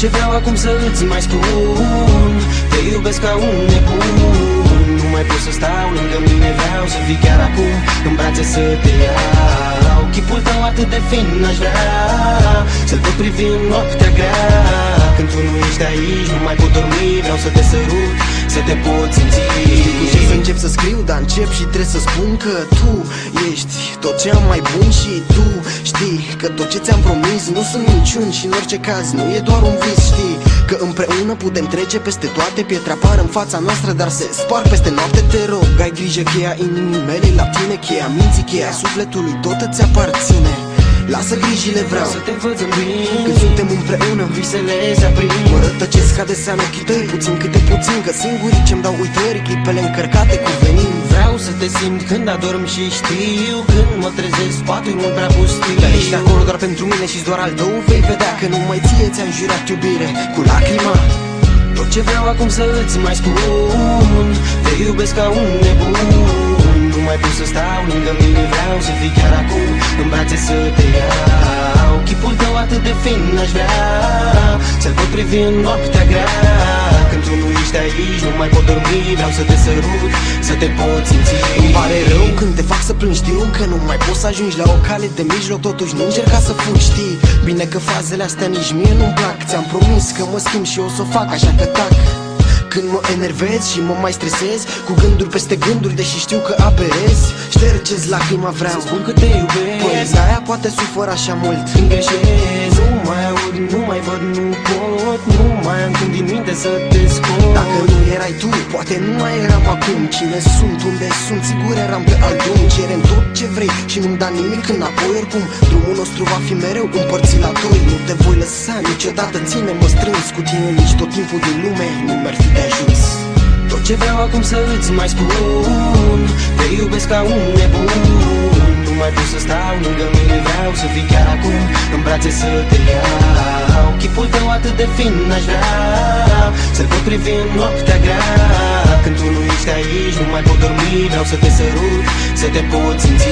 ce vreau acum să îți mai spun, te iubesc ca un nebun. Nu mai pot să stau lângă mine, vreau să fii chiar acum în brațe să te iau. Chipul tău atât de fin aș vrea să-l pot privi în noaptea grea. Când tu nu ești aici, nu mai pot dormi, vreau să te sărut, să te pot simți. Cu ce să încep să scriu, dar încep și trebuie să spun că tu ești tot ce am mai bun. Și tu știi că tot ce ți-am promis nu sunt minciuni și în orice caz nu e doar un vis. Știi că împreună putem trece peste toate, pietre apar în fața noastră, dar se sparg peste noapte. Te rog, ai grijă, cheia inimii mele la tine, cheia minții, cheia sufletului, tot îți aparține. Lasă grijile, vreau să te văd zâmbind când suntem împreună, visele se aprind. mă rătăcesc ca desea în ochii tăi, puțin câte puțin, că singurii ce-mi dau uitări, clipele încărcate cu venin. Vreau să te simt când adorm și știu, când mă trezesc, spatul mult prea pustiu. Dar ești acolo doar pentru mine și doar al tău vei vedea că numai ție ți-am jurat iubire cu lacrima. Tot ce vreau acum să îți mai spun, te iubesc ca un nebun. Nu mai pot să stau lângă mine, vreau să fii chiar acum în brațe să te iau. Chipul tău atât de fin aș vrea să-l pot privi în noaptea grea. Când tu nu ești aici, nu mai pot dormi, vreau să te sărut, să te pot simți. Îmi pare rău când te fac să plângi, știu că nu mai poți să ajungi la o cale de mijloc, totuși nu încerca să fugi, știi bine că fazele astea nici mie nu-mi plac. Ți-am promis că mă schimb și o să o fac, așa că tac. Când mă enervez și mă mai stresez cu gânduri peste gânduri, deși știu că aberez, ștergeți lacrima, vreau să spun că te iubesc. Păi de-aia poate sufăr așa mult când greșesc. Nu mai aud, nu mai văd, nu pot, nu mai am când din minte să te scot. Dacă nu erai tu, poate nu mai eram acum. Cine sunt, unde sunt, sigur eram pe alt drum. Cerem tot ce vrei și nu-mi da nimic înapoi. Oricum, drumul nostru va fi mereu împărțit la doi. Nu te voi lăsa niciodată, ține-mă strâns cu tine, nici tot timpul din lume nu mi-ar fi de ajuns. Tot ce vreau acum să îți mai spun, te iubesc ca un nebun. Nu mai pot să stau lângă mine, vreau să fii chiar acum în brațe să te iau. Chipul tău atât de fin aș vrea să-l pot privi în noaptea grea. Când tu nu ești aici, nu mai pot dormi, vreau să te sărut, să te pot simți.